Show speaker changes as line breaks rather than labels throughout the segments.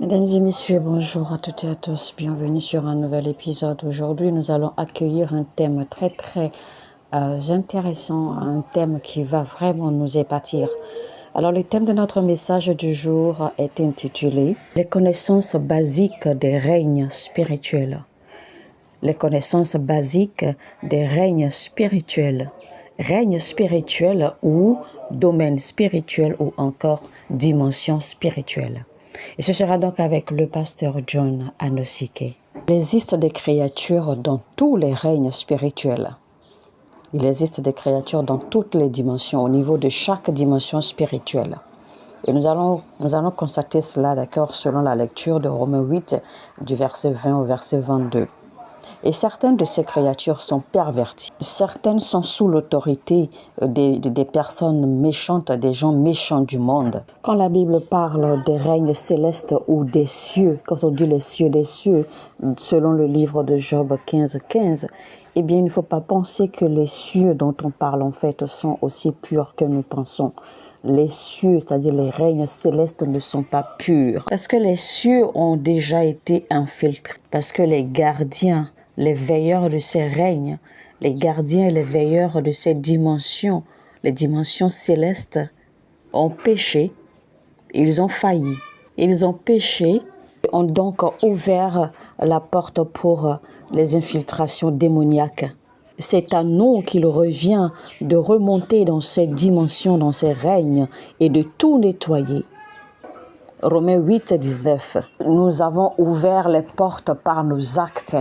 Mesdames et messieurs, bonjour à toutes et à tous. Bienvenue sur un nouvel épisode. Aujourd'hui, nous allons accueillir un thème très intéressant, un thème qui va vraiment nous épatir. Alors, le thème de notre message du jour est intitulé « Les connaissances basiques des règnes spirituels ». Les connaissances basiques des règnes spirituels. Règne spirituel ou domaine spirituel ou encore dimension spirituelle. Et ce sera donc avec le pasteur John Anosike. Il existe des créatures dans tous les règnes spirituels. Il existe des créatures dans toutes les dimensions, au niveau de chaque dimension spirituelle. Et nous allons constater cela, d'accord, selon la lecture de Romains 8, du verset 20 au verset 22. Et certaines de ces créatures sont perverties. Certaines sont sous l'autorité des personnes méchantes, des gens méchants du monde. Quand la Bible parle des règnes célestes ou des cieux, quand on dit les cieux des cieux, selon le livre de Job 15, eh bien, il ne faut pas penser que les cieux dont on parle en fait sont aussi purs que nous pensons. Les cieux, c'est-à-dire les règnes célestes, ne sont pas purs. Parce que les cieux ont déjà été infiltrés. Parce que les gardiens, les veilleurs de ces règnes, les gardiens et les veilleurs de ces dimensions, les dimensions célestes, ont péché, ils ont failli. Ils ont péché, ont donc ouvert la porte pour les infiltrations démoniaques. C'est à nous qu'il revient de remonter dans ces dimensions, dans ces règnes et de tout nettoyer. Romains 8, 19. Nous avons ouvert les portes par nos actes.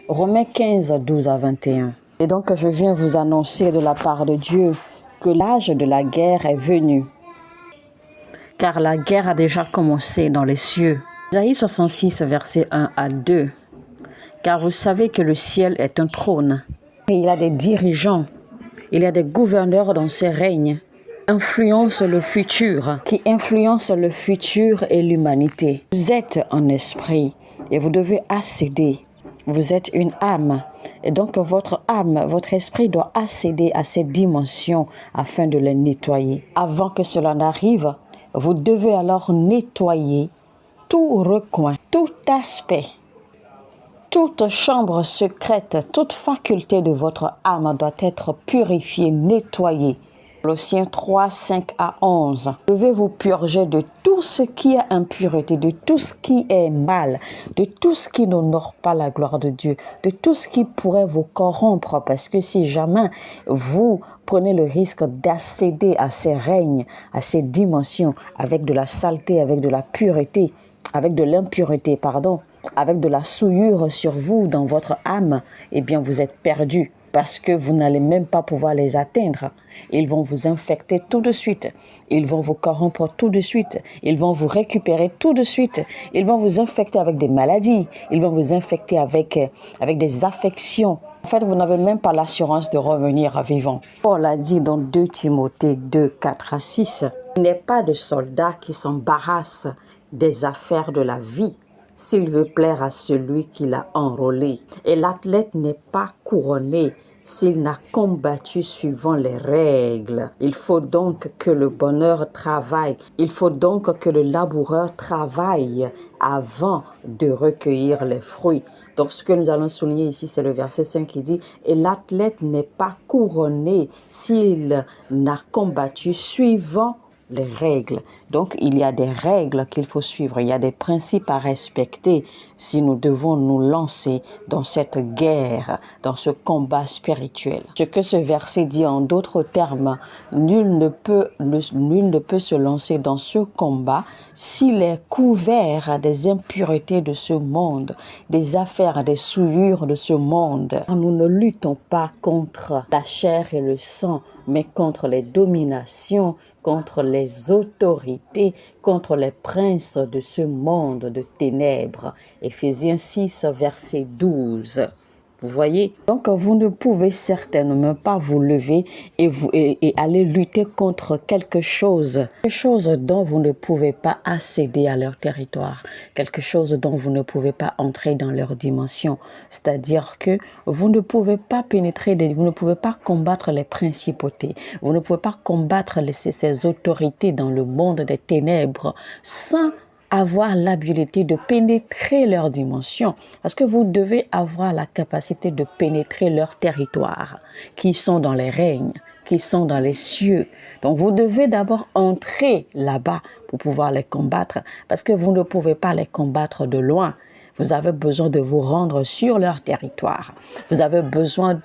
Romains 15, 12 à 21. Et donc je viens vous annoncer de la part de Dieu que l'âge de la guerre est venu. Car la guerre a déjà commencé dans les cieux. Isaïe 66, verset 1 à 2. Car vous savez que le ciel est un trône. Et il y a des dirigeants, il y a des gouverneurs dans ces règnes, qui influencent le futur et l'humanité. Vous êtes un esprit et vous devez accéder. Vous êtes une âme et donc votre âme, votre esprit doit accéder à ces dimensions afin de les nettoyer. Avant que cela n'arrive, vous devez alors nettoyer tout recoin, tout aspect, toute chambre secrète, toute faculté de votre âme doit être purifiée, nettoyée. Colossiens 3, 5 à 11. Vous devez vous purger de tout ce qui est impureté, de tout ce qui est mal, de tout ce qui n'honore pas la gloire de Dieu, de tout ce qui pourrait vous corrompre, parce que si jamais vous prenez le risque d'accéder à ces règnes, à ces dimensions, avec de la saleté, avec de la pureté, avec de l'impureté, avec de la souillure sur vous, dans votre âme, eh bien vous êtes perdu parce que vous n'allez même pas pouvoir les atteindre. Ils vont vous infecter tout de suite. Ils vont vous corrompre tout de suite. Ils vont vous récupérer tout de suite. Ils vont vous infecter avec des maladies. Ils vont vous infecter avec des affections. En fait, vous n'avez même pas l'assurance de revenir vivant. Paul a dit dans 2 Timothée 2, 4 à 6, « Il n'est pas de soldat qui s'embarrasse des affaires de la vie, s'il veut plaire à celui qui l'a enrôlé. Et l'athlète n'est pas couronné s'il n'a combattu suivant les règles. Il faut donc que le bonheur travaille. Il faut donc que le laboureur travaille avant de recueillir les fruits. » Donc ce que nous allons souligner ici, c'est le verset 5 qui dit « Et l'athlète n'est pas couronné s'il n'a combattu suivant les règles. » Donc, il y a des règles qu'il faut suivre, il y a des principes à respecter si nous devons nous lancer dans cette guerre, dans ce combat spirituel. Ce que ce verset dit en d'autres termes, nul ne peut se lancer dans ce combat s'il est couvert des impuretés de ce monde, des affaires, des souillures de ce monde. Nous ne luttons pas contre la chair et le sang, mais contre les dominations, contre les autorités, contre les princes de ce monde de ténèbres. Éphésiens 6, verset 12. Vous voyez? Donc, vous ne pouvez certainement pas vous lever et aller lutter contre quelque chose dont vous ne pouvez pas accéder à leur territoire, quelque chose dont vous ne pouvez pas entrer dans leur dimension. C'est-à-dire que vous ne pouvez pas pénétrer, vous ne pouvez pas combattre les principautés, vous ne pouvez pas combattre ces autorités dans le monde des ténèbres sans avoir l'habilité de pénétrer leur dimension, parce que vous devez avoir la capacité de pénétrer leur territoire, qui sont dans les règnes, qui sont dans les cieux. Donc vous devez d'abord entrer là-bas pour pouvoir les combattre, parce que vous ne pouvez pas les combattre de loin. Vous avez besoin de vous rendre sur leur territoire. Vous avez besoin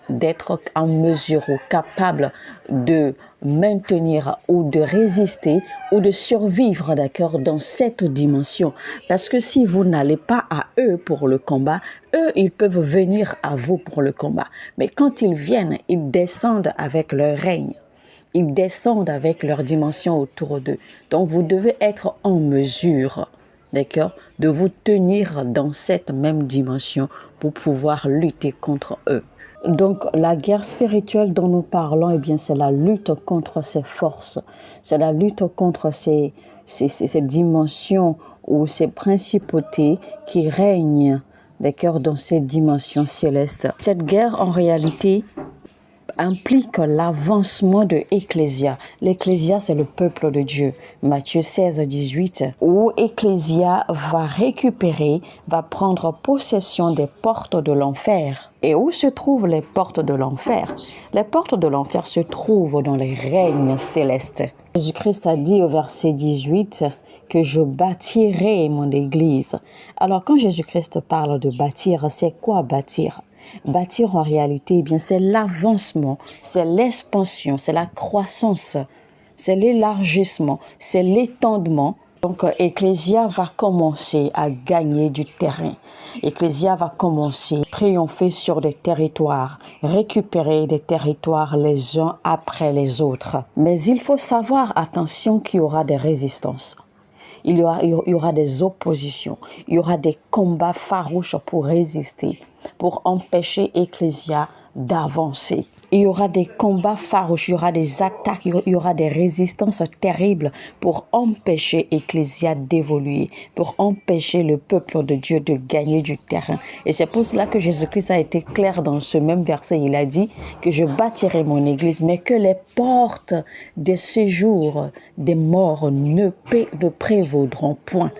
d'être en mesure ou capable de maintenir ou de résister ou de survivre, d'accord, dans cette dimension. Parce que si vous n'allez pas à eux pour le combat, eux, ils peuvent venir à vous pour le combat. Mais quand ils viennent, ils descendent avec leur règne. Ils descendent avec leur dimension autour d'eux. Donc, vous devez être en mesure, d'accord, de vous tenir dans cette même dimension pour pouvoir lutter contre eux. Donc, la guerre spirituelle dont nous parlons, eh bien, c'est la lutte contre ces forces. C'est la lutte contre ces dimensions ou ces principautés qui règnent, d'accord, dans ces dimensions célestes. Cette guerre, en réalité, implique l'avancement de Ecclésia. L'Ecclésia, c'est le peuple de Dieu. Matthieu 16, 18, où Ecclésia va récupérer, va prendre possession des portes de l'enfer. Et où se trouvent les portes de l'enfer? Les portes de l'enfer se trouvent dans les règnes célestes. Jésus-Christ a dit au verset 18 que je bâtirai mon église. Alors quand Jésus-Christ parle de bâtir, c'est quoi bâtir? Bâtir en réalité, eh bien, c'est l'avancement, c'est l'expansion, c'est la croissance, c'est l'élargissement, c'est l'étendement. Donc, Ecclésia va commencer à gagner du terrain. Ecclésia va commencer à triompher sur des territoires, récupérer des territoires les uns après les autres. Mais il faut savoir, attention, qu'il y aura des résistances. Il y aura des oppositions, il y aura des combats farouches pour résister, pour empêcher Ecclésia d'avancer. Il y aura des combats farouches, il y aura des attaques, il y aura des résistances terribles pour empêcher Ecclésia d'évoluer, pour empêcher le peuple de Dieu de gagner du terrain. Et c'est pour cela que Jésus-Christ a été clair dans ce même verset. Il a dit que je bâtirai mon église, mais que les portes des séjours des morts ne prévaudront point.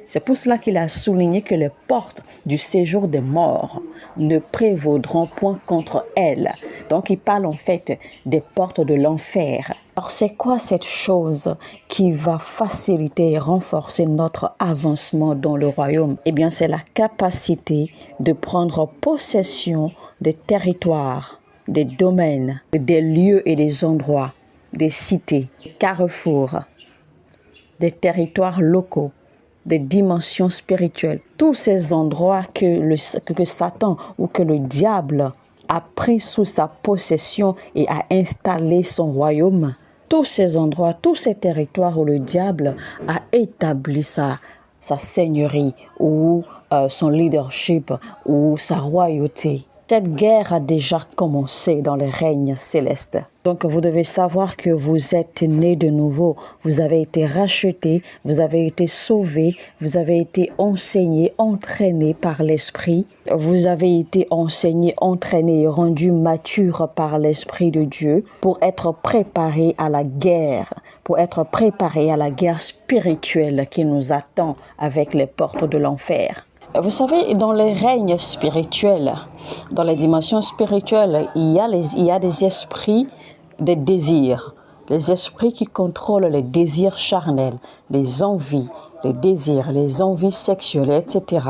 C'est pour cela qu'il a souligné que les portes du séjour des morts ne prévaudront point contre elles. Donc, il parle en fait des portes de l'enfer. Alors, c'est quoi cette chose qui va faciliter et renforcer notre avancement dans le royaume? Eh bien, c'est la capacité de prendre possession des territoires, des domaines, des lieux et des endroits, des cités, des carrefours, des territoires locaux, des dimensions spirituelles. Tous ces endroits que Satan ou que le diable a pris sous sa possession et a installé son royaume. Tous ces endroits, tous ces territoires où le diable a établi sa seigneurie ou son leadership ou sa royauté. Cette guerre a déjà commencé dans les règnes célestes. Donc vous devez savoir que vous êtes nés de nouveau, vous avez été rachetés, vous avez été sauvés, vous avez été enseignés, entraînés par l'Esprit. Vous avez été enseignés, entraînés et rendus matures par l'Esprit de Dieu pour être préparés à la guerre, pour être préparés à la guerre spirituelle qui nous attend avec les portes de l'enfer. Vous savez, dans les règnes spirituels, dans les dimensions spirituelles, il y a des esprits, des désirs. Les esprits qui contrôlent les désirs charnels, les envies, les désirs, les envies sexuelles, etc.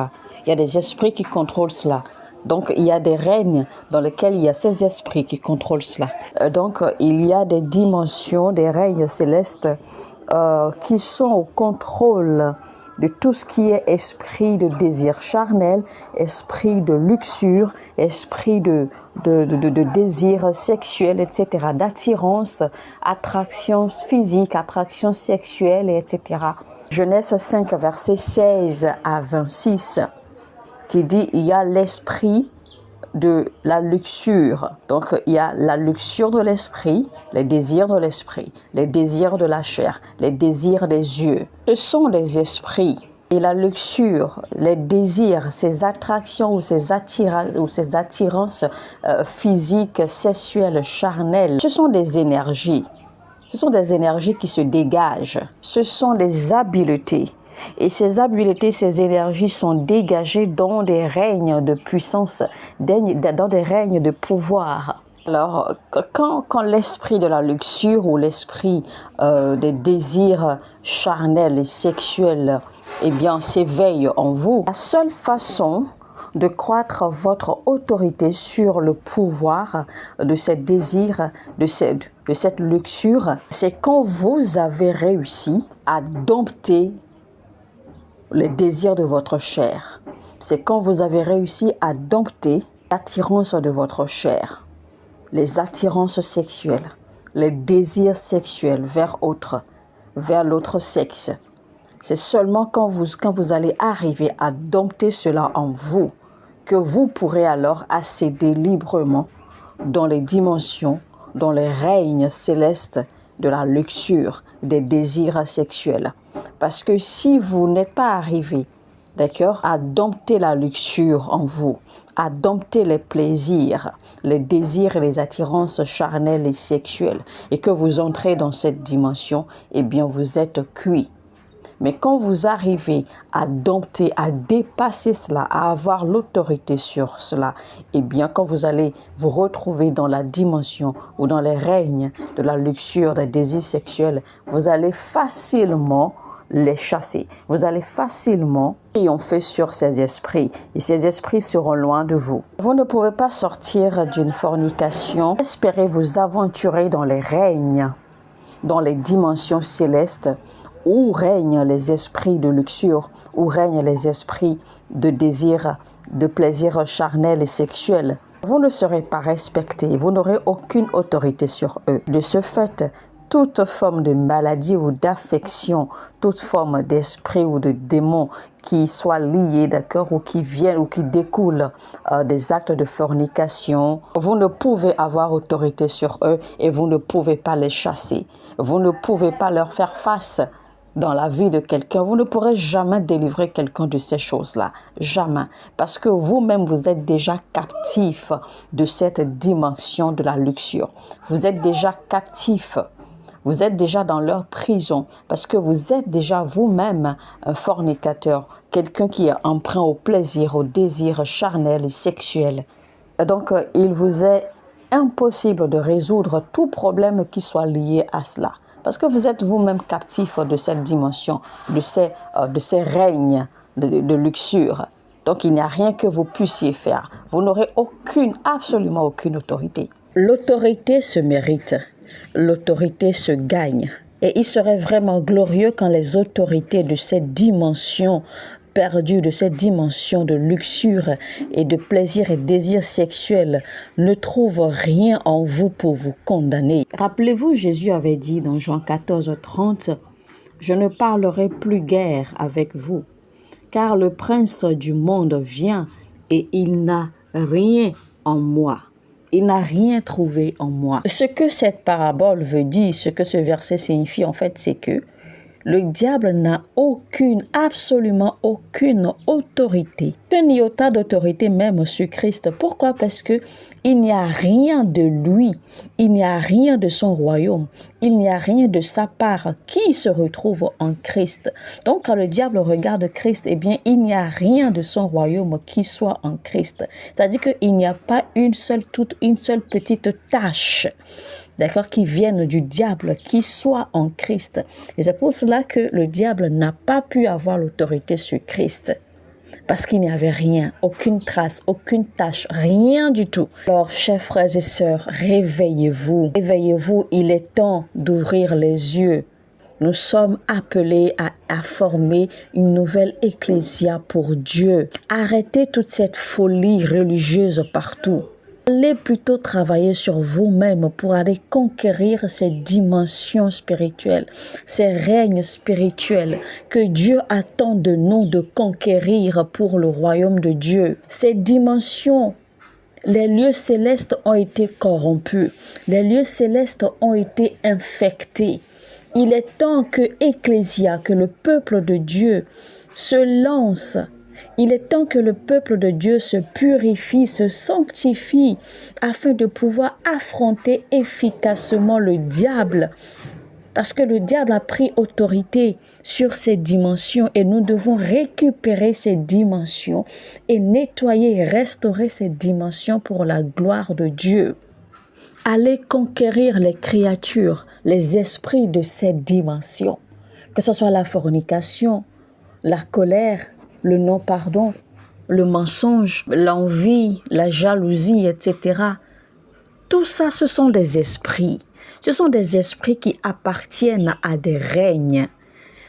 Il y a des esprits qui contrôlent cela. Donc, il y a des règnes dans lesquels il y a ces esprits qui contrôlent cela. Donc, il y a des dimensions, des règnes célestes qui sont au contrôle de tout ce qui est esprit de désir charnel, esprit de luxure, esprit de désir sexuel, etc., d'attirance, attraction physique, attraction sexuelle, etc. Genèse 5, versets 16 à 26, qui dit il y a l'esprit de la luxure. Donc, il y a la luxure de l'esprit, les désirs de l'esprit, les désirs de la chair, les désirs des yeux. Ce sont des esprits. Et la luxure, les désirs, ces attractions ou ces attirances physiques, sexuelles, charnelles, ce sont des énergies. Ce sont des énergies qui se dégagent. Ce sont des habiletés. Et ces habiletés, ces énergies sont dégagées dans des règnes de puissance, dans des règnes de pouvoir. Alors, quand l'esprit de la luxure ou l'esprit des désirs charnels et sexuels, eh bien, s'éveille en vous, la seule façon de croître votre autorité sur le pouvoir de ces désirs, de cette luxure, c'est quand vous avez réussi à dompter les désirs de votre chair. C'est quand vous avez réussi à dompter l'attirance de votre chair, les attirances sexuelles, les désirs sexuels vers l'autre sexe. C'est seulement quand vous allez arriver à dompter cela en vous que vous pourrez alors accéder librement dans les dimensions, dans les règnes célestes de la luxure, des désirs sexuels. Parce que si vous n'êtes pas arrivé, d'accord, à dompter la luxure en vous, à dompter les plaisirs, les désirs et les attirances charnelles et sexuelles, et que vous entrez dans cette dimension, eh bien vous êtes cuit. Mais quand vous arrivez à dompter, à dépasser cela, à avoir l'autorité sur cela, eh bien quand vous allez vous retrouver dans la dimension ou dans les règnes de la luxure, des désirs sexuels, vous allez facilement les chasser. Vous allez facilement triompher sur ces esprits et ces esprits seront loin de vous. Vous ne pouvez pas sortir d'une fornication. Espérez vous aventurer dans les règnes, dans les dimensions célestes où règnent les esprits de luxure, où règnent les esprits de désir, de plaisir charnel et sexuel. Vous ne serez pas respecté, vous n'aurez aucune autorité sur eux. De ce fait, toute forme de maladie ou d'affection, toute forme d'esprit ou de démon qui soit lié, d'accord, ou qui viennent ou qui découlent des actes de fornication, vous ne pouvez avoir autorité sur eux et vous ne pouvez pas les chasser. Vous ne pouvez pas leur faire face dans la vie de quelqu'un. Vous ne pourrez jamais délivrer quelqu'un de ces choses-là. Jamais. Parce que vous-même, vous êtes déjà captif de cette dimension de la luxure. Vous êtes déjà captif. Vous êtes déjà dans leur prison parce que vous êtes déjà vous-même un fornicateur, quelqu'un qui est emprunt au plaisir, au désir charnel et sexuel. Donc, il vous est impossible de résoudre tout problème qui soit lié à cela. Parce que vous êtes vous-même captif de cette dimension, de ces règnes de luxure. Donc, il n'y a rien que vous puissiez faire. Vous n'aurez absolument aucune autorité. L'autorité se mérite. L'autorité se gagne. Et il serait vraiment glorieux quand les autorités de cette dimension perdue, de cette dimension de luxure et de plaisir et désir sexuel ne trouvent rien en vous pour vous condamner. Rappelez-vous, Jésus avait dit dans Jean 14:30, « Je ne parlerai plus guère avec vous, car le prince du monde vient et il n'a rien en moi. » Il n'a rien trouvé en moi. Ce que cette parabole veut dire, ce que ce verset signifie en fait, c'est que le diable n'a absolument aucune autorité, un iota d'autorité même sur Christ. Pourquoi? Parce que il n'y a rien de lui, il n'y a rien de son royaume, il n'y a rien de sa part qui se retrouve en Christ. Donc quand le diable regarde Christ, eh bien il n'y a rien de son royaume qui soit en Christ. C'est-à-dire qu'il n'y a pas une seule petite tâche, d'accord, qui viennent du diable, qui soit en Christ. Et c'est pour cela que le diable n'a pas pu avoir l'autorité sur Christ. Parce qu'il n'y avait rien, aucune trace, aucune tâche, rien du tout. Alors, chers frères et sœurs, réveillez-vous. Réveillez-vous, il est temps d'ouvrir les yeux. Nous sommes appelés à former une nouvelle ecclésia pour Dieu. Arrêtez toute cette folie religieuse partout. Allez plutôt travailler sur vous-même pour aller conquérir ces dimensions spirituelles, ces règnes spirituels que Dieu attend de nous de conquérir pour le royaume de Dieu. Ces dimensions, les lieux célestes ont été corrompus, les lieux célestes ont été infectés. Il est temps que Ecclésia, que le peuple de Dieu se lance. Il est temps que le peuple de Dieu se purifie, se sanctifie, afin de pouvoir affronter efficacement le diable Parce que le diable a pris autorité sur ces dimensions et nous devons récupérer ces dimensions et nettoyer et restaurer ces dimensions pour la gloire de Dieu. Allez conquérir les créatures, les esprits de ces dimensions, que ce soit la fornication, la colère, le non-pardon, le mensonge, l'envie, la jalousie, etc. Tout ça, ce sont des esprits. Ce sont des esprits qui appartiennent à des règnes.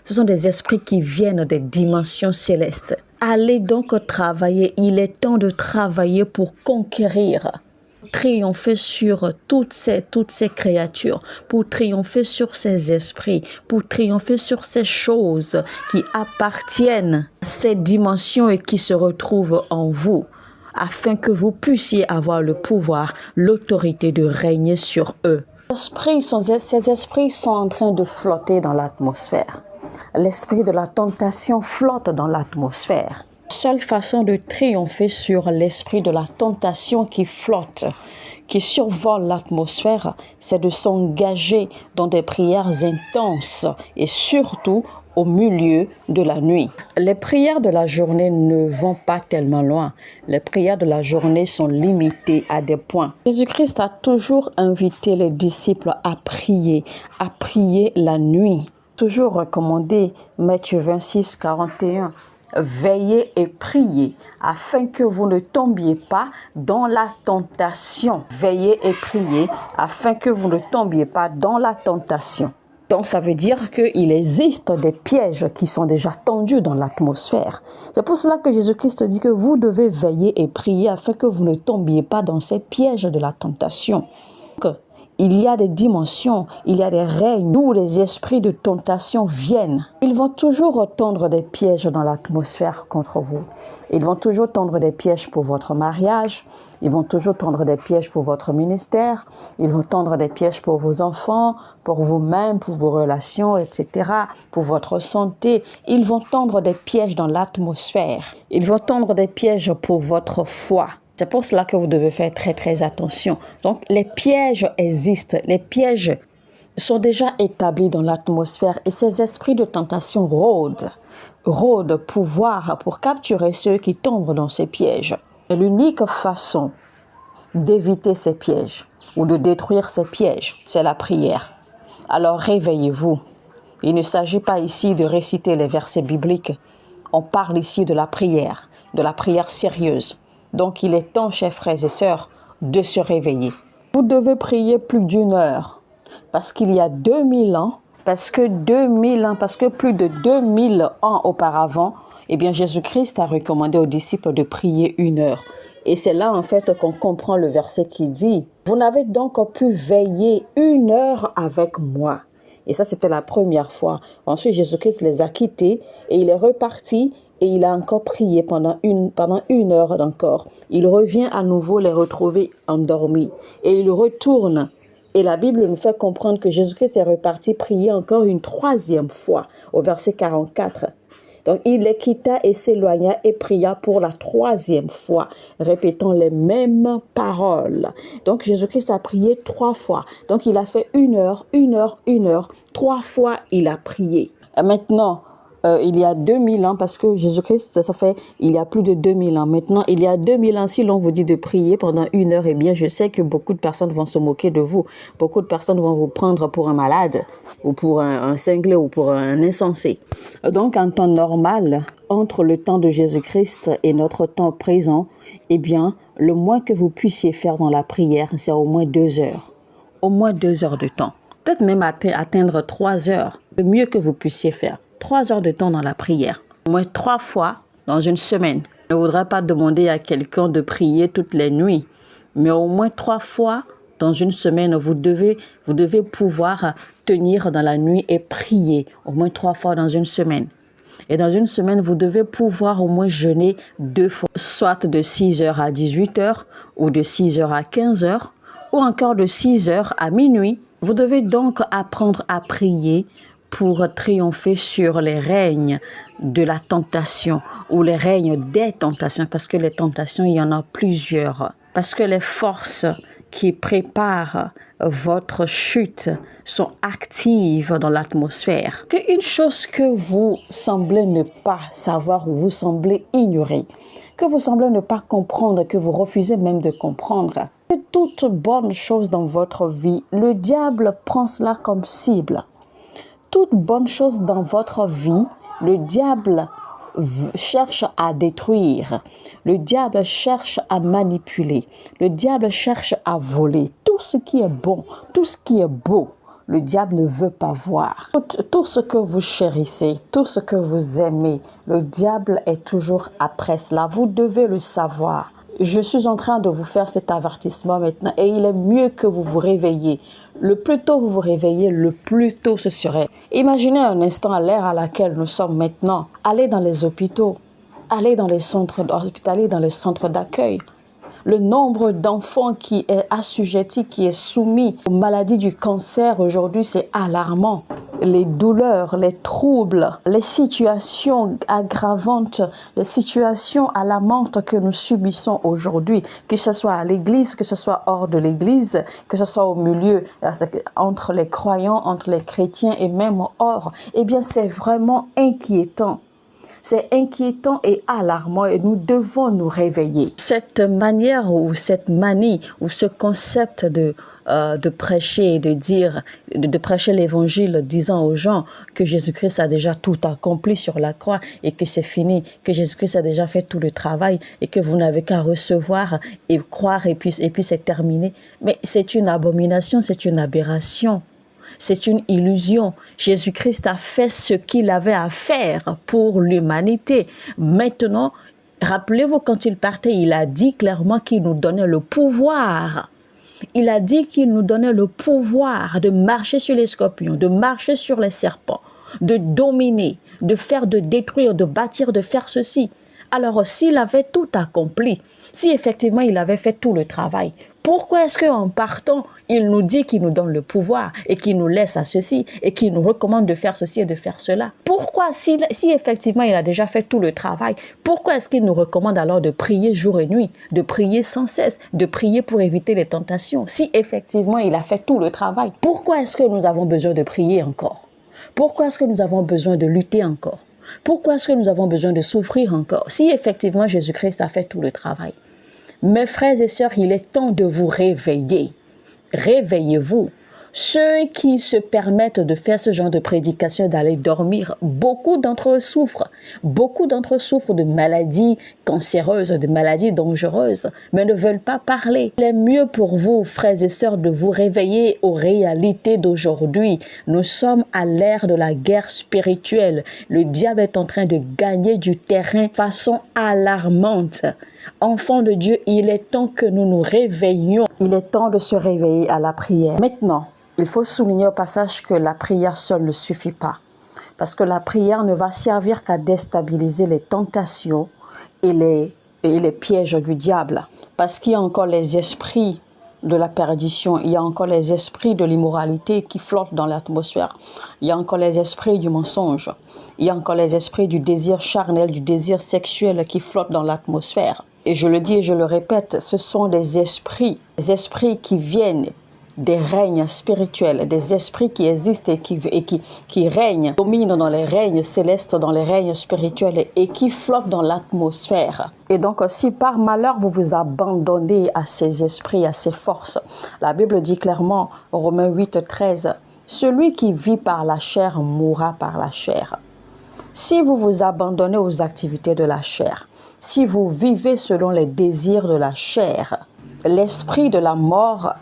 Ce sont des esprits qui viennent des dimensions célestes. Allez donc travailler. Il est temps de travailler pour conquérir, triompher sur toutes ces créatures, pour triompher sur ces esprits, pour triompher sur ces choses qui appartiennent à ces dimensions et qui se retrouvent en vous, afin que vous puissiez avoir le pouvoir, l'autorité de régner sur eux. Ces esprits sont en train de flotter dans l'atmosphère. L'esprit de la tentation flotte dans l'atmosphère. La seule façon de triompher sur l'esprit de la tentation qui flotte, qui survole l'atmosphère, c'est de s'engager dans des prières intenses et surtout au milieu de la nuit. Les prières de la journée ne vont pas tellement loin. Les prières de la journée sont limitées à des points. Jésus-Christ a toujours invité les disciples à prier la nuit. Toujours recommandé, Matthieu 26, 41. Veillez et priez afin que vous ne tombiez pas dans la tentation. Veillez et priez afin que vous ne tombiez pas dans la tentation. Donc, ça veut dire qu'il existe des pièges qui sont déjà tendus dans l'atmosphère. C'est pour cela que Jésus-Christ dit que vous devez veiller et prier afin que vous ne tombiez pas dans ces pièges de la tentation. Il y a des dimensions, il y a des règnes d'où les esprits de tentation viennent. Ils vont toujours tendre des pièges dans l'atmosphère contre vous. Ils vont toujours tendre des pièges pour votre mariage. Ils vont toujours tendre des pièges pour votre ministère. Ils vont tendre des pièges pour vos enfants, pour vous-même, pour vos relations, etc., pour votre santé. Ils vont tendre des pièges dans l'atmosphère. Ils vont tendre des pièges pour votre foi. C'est pour cela que vous devez faire très très attention. Donc les pièges existent, les pièges sont déjà établis dans l'atmosphère et ces esprits de tentation rôdent pour capturer ceux qui tombent dans ces pièges. Et l'unique façon d'éviter ces pièges ou de détruire ces pièges, c'est la prière. Alors réveillez-vous. Il ne s'agit pas ici de réciter les versets bibliques. On parle ici de la prière sérieuse. Donc, il est temps, chers frères et sœurs, de se réveiller. Vous devez prier plus d'1 heure. Parce qu'il y a 2000 ans, parce que plus de 2000 ans auparavant, Jésus-Christ a recommandé aux disciples de prier 1 heure. Et c'est là, en fait, qu'on comprend le verset qui dit « Vous n'avez donc pu veiller 1 heure avec moi. » Et ça, c'était la première fois. Ensuite, Jésus-Christ les a quittés et il est reparti. Et il a encore prié pendant une heure encore. Il revient à nouveau les retrouver endormis. Et il retourne. Et la Bible nous fait comprendre que Jésus-Christ est reparti prier encore une 3e fois, au verset 44. Donc il les quitta et s'éloigna et pria pour la 3e fois, répétant les mêmes paroles. Donc Jésus-Christ a prié 3 fois. Donc il a fait 1 heure, 1 heure, 1 heure. 3 fois il a prié. Et maintenant, il y a 2000 ans, parce que Jésus-Christ, il y a plus de 2000 ans. Maintenant, il y a 2000 ans, si l'on vous dit de prier pendant 1 heure, je sais que beaucoup de personnes vont se moquer de vous. Beaucoup de personnes vont vous prendre pour un malade, ou pour un cinglé, ou pour un insensé. Donc, en temps normal, entre le temps de Jésus-Christ et notre temps présent, le moins que vous puissiez faire dans la prière, c'est au moins 2 heures. Au moins 2 heures de temps. Peut-être même atteindre 3 heures. Le mieux que vous puissiez faire. 3 heures de temps dans la prière. Au moins 3 fois dans une semaine. Je ne voudrais pas demander à quelqu'un de prier toutes les nuits. Mais au moins 3 fois dans une semaine, vous devez pouvoir tenir dans la nuit et prier. Au moins 3 fois dans une semaine. Et dans une semaine, vous devez pouvoir au moins jeûner 2 fois. Soit de 6h à 18h, ou de 6h à 15h, ou encore de 6h à minuit. Vous devez donc apprendre à prier pour triompher sur les règnes de la tentation ou les règnes des tentations, parce que les tentations, il y en a plusieurs. Parce que les forces qui préparent votre chute sont actives dans l'atmosphère. Qu'une chose que vous semblez ne pas savoir ou vous semblez ignorer, que vous semblez ne pas comprendre, que vous refusez même de comprendre, que toute bonne chose dans votre vie, le diable prend cela comme cible. Toute bonne chose dans votre vie, le diable cherche à détruire. Le diable cherche à manipuler. Le diable cherche à voler. Tout ce qui est bon, tout ce qui est beau, le diable ne veut pas voir. Tout ce que vous chérissez, tout ce que vous aimez, le diable est toujours après cela. Vous devez le savoir. Je suis en train de vous faire cet avertissement maintenant et il est mieux que vous vous réveillez. Le plus tôt vous vous réveillez, le plus tôt ce serait. Imaginez un instant à l'ère à laquelle nous sommes maintenant. Allez dans les hôpitaux, allez dans les centres hospitaliers, dans les centres d'accueil. Le nombre d'enfants qui est assujetti, qui est soumis aux maladies du cancer aujourd'hui, c'est alarmant. Les douleurs, les troubles, les situations aggravantes, les situations alarmantes que nous subissons aujourd'hui, que ce soit à l'église, que ce soit hors de l'église, que ce soit au milieu, entre les croyants, entre les chrétiens et même hors, eh bien c'est vraiment inquiétant. C'est inquiétant et alarmant et nous devons nous réveiller. Cette manière ou cette manie ou ce concept de prêcher, de prêcher l'évangile disant aux gens que Jésus-Christ a déjà tout accompli sur la croix et que c'est fini, que Jésus-Christ a déjà fait tout le travail et que vous n'avez qu'à recevoir et croire et puis c'est terminé. Mais c'est une abomination, c'est une aberration. C'est une illusion. Jésus-Christ a fait ce qu'il avait à faire pour l'humanité. Maintenant, rappelez-vous, quand il partait, il a dit clairement qu'il nous donnait le pouvoir. Il a dit qu'il nous donnait le pouvoir de marcher sur les scorpions, de marcher sur les serpents, de dominer, de détruire, de bâtir, de faire ceci. Alors, s'il avait tout accompli, si effectivement il avait fait tout le travail, pourquoi est-ce qu'en partant, il nous dit qu'il nous donne le pouvoir et qu'il nous laisse à ceci et qu'il nous recommande de faire ceci et de faire cela? Pourquoi, si effectivement il a déjà fait tout le travail, pourquoi est-ce qu'il nous recommande alors de prier jour et nuit, de prier sans cesse, de prier pour éviter les tentations? Si effectivement il a fait tout le travail, pourquoi est-ce que nous avons besoin de prier encore? Pourquoi est-ce que nous avons besoin de lutter encore? Pourquoi est-ce que nous avons besoin de souffrir encore? Si effectivement Jésus-Christ a fait tout le travail. Mes frères et sœurs, il est temps de vous réveiller. Réveillez-vous. Ceux qui se permettent de faire ce genre de prédication, d'aller dormir, beaucoup d'entre eux souffrent. Beaucoup d'entre eux souffrent de maladies cancéreuses, de maladies dangereuses, mais ne veulent pas parler. Il est mieux pour vous, frères et sœurs, de vous réveiller aux réalités d'aujourd'hui. Nous sommes à l'ère de la guerre spirituelle. Le diable est en train de gagner du terrain de façon alarmante. Enfants de Dieu, il est temps que nous nous réveillions. Il est temps de se réveiller à la prière. Maintenant, il faut souligner au passage que la prière seule ne suffit pas. Parce que la prière ne va servir qu'à déstabiliser les tentations et les pièges du diable. Parce qu'il y a encore les esprits de la perdition, il y a encore les esprits de l'immoralité qui flottent dans l'atmosphère. Il y a encore les esprits du mensonge. Il y a encore les esprits du désir charnel, du désir sexuel qui flottent dans l'atmosphère. Et je le dis et je le répète, ce sont des esprits qui viennent des règnes spirituels, des esprits qui existent et qui règnent, dominent dans les règnes célestes, dans les règnes spirituels et qui flottent dans l'atmosphère. Et donc, si par malheur vous vous abandonnez à ces esprits, à ces forces, la Bible dit clairement, Romains 8, 13, « Celui qui vit par la chair mourra par la chair ». Si vous vous abandonnez aux activités de la chair, si vous vivez selon les désirs de la chair, l'esprit de la mort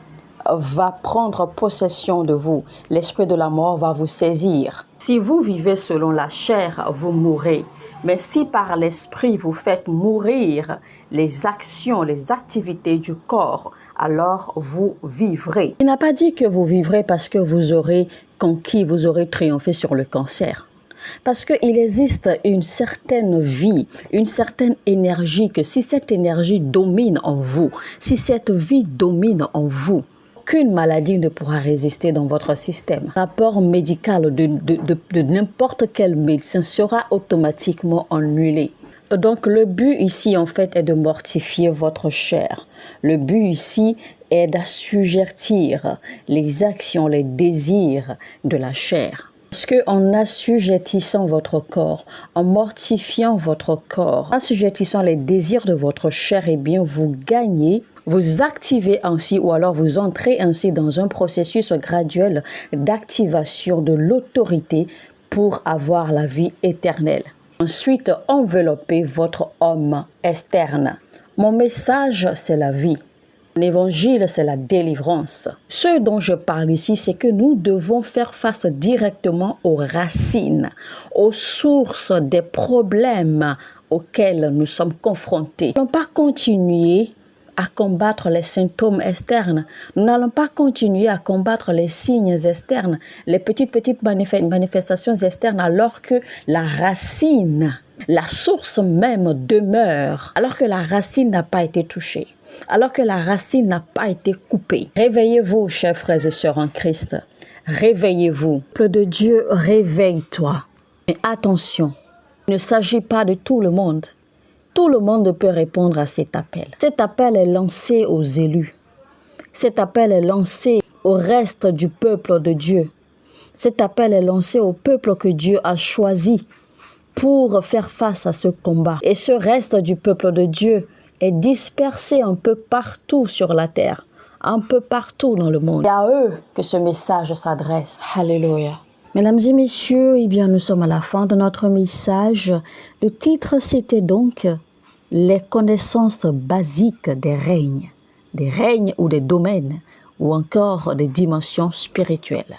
va prendre possession de vous. L'esprit de la mort va vous saisir. Si vous vivez selon la chair, vous mourrez. Mais si par l'esprit vous faites mourir les actions, les activités du corps, alors vous vivrez. Il n'a pas dit que vous vivrez parce que vous aurez conquis, vous aurez triomphé sur le cancer. Parce qu'il existe une certaine vie, une certaine énergie, que si cette énergie domine en vous, si cette vie domine en vous, aucune maladie ne pourra résister dans votre système. Le rapport médical de n'importe quel médecin sera automatiquement annulé. Donc le but ici en fait est de mortifier votre chair. Le but ici est d'assujettir les actions, les désirs de la chair. Parce qu'en assujettissant votre corps, en mortifiant votre corps, en assujettissant les désirs de votre chair, eh bien vous gagnez, vous activez ainsi ou alors vous entrez ainsi dans un processus graduel d'activation de l'autorité pour avoir la vie éternelle. Ensuite, enveloppez votre homme externe. Mon message, c'est la vie. L'évangile, c'est la délivrance. Ce dont je parle ici, c'est que nous devons faire face directement aux racines, aux sources des problèmes auxquels nous sommes confrontés. Nous n'allons pas continuer à combattre les symptômes externes. Nous n'allons pas continuer à combattre les signes externes, les petites manifestations externes, alors que la racine, la source même demeure, alors que la racine n'a pas été touchée. Alors que la racine n'a pas été coupée. Réveillez-vous, chers frères et sœurs en Christ. Réveillez-vous. Peuple de Dieu, réveille-toi. Mais attention, il ne s'agit pas de tout le monde. Tout le monde peut répondre à cet appel. Cet appel est lancé aux élus. Cet appel est lancé au reste du peuple de Dieu. Cet appel est lancé au peuple que Dieu a choisi pour faire face à ce combat. Et ce reste du peuple de Dieu est dispersé un peu partout sur la terre, un peu partout dans le monde. C'est à eux que ce message s'adresse. Alléluia. Mesdames et messieurs, eh bien, nous sommes à la fin de notre message. Le titre, c'était donc « Les connaissances basiques des règnes ou des domaines, ou encore des dimensions spirituelles. »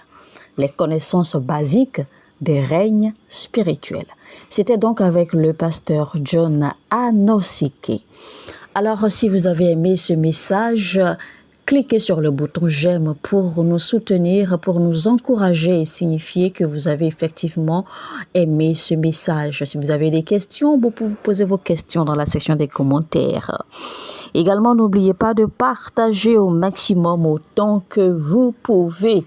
Les connaissances basiques des règnes spirituels. C'était donc avec le pasteur John Anosike. Alors, si vous avez aimé ce message, cliquez sur le bouton j'aime pour nous soutenir, pour nous encourager et signifier que vous avez effectivement aimé ce message. Si vous avez des questions, vous pouvez poser vos questions dans la section des commentaires. Également, n'oubliez pas de partager au maximum autant que vous pouvez,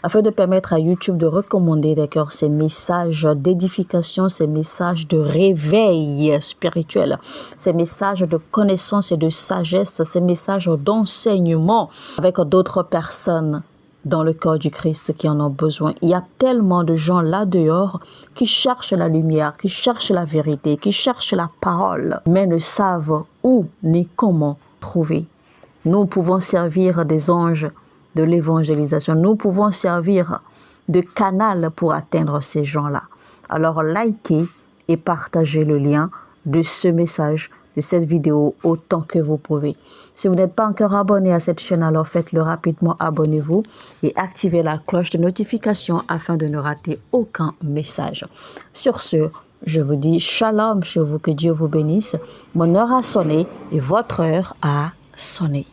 afin de permettre à YouTube de recommander d'accord ces messages d'édification, ces messages de réveil spirituel, ces messages de connaissance et de sagesse, ces messages d'enseignement avec d'autres personnes dans le corps du Christ qui en ont besoin. Il y a tellement de gens là dehors qui cherchent la lumière, qui cherchent la vérité, qui cherchent la parole, mais ne savent où ni comment trouver. Nous pouvons servir des anges de l'évangélisation. Nous pouvons servir de canal pour atteindre ces gens-là. Alors, likez et partagez le lien de ce message, de cette vidéo, autant que vous pouvez. Si vous n'êtes pas encore abonné à cette chaîne, alors faites-le rapidement, abonnez-vous et activez la cloche de notification afin de ne rater aucun message. Sur ce, je vous dis shalom chez vous, que Dieu vous bénisse. Mon heure a sonné et votre heure a sonné.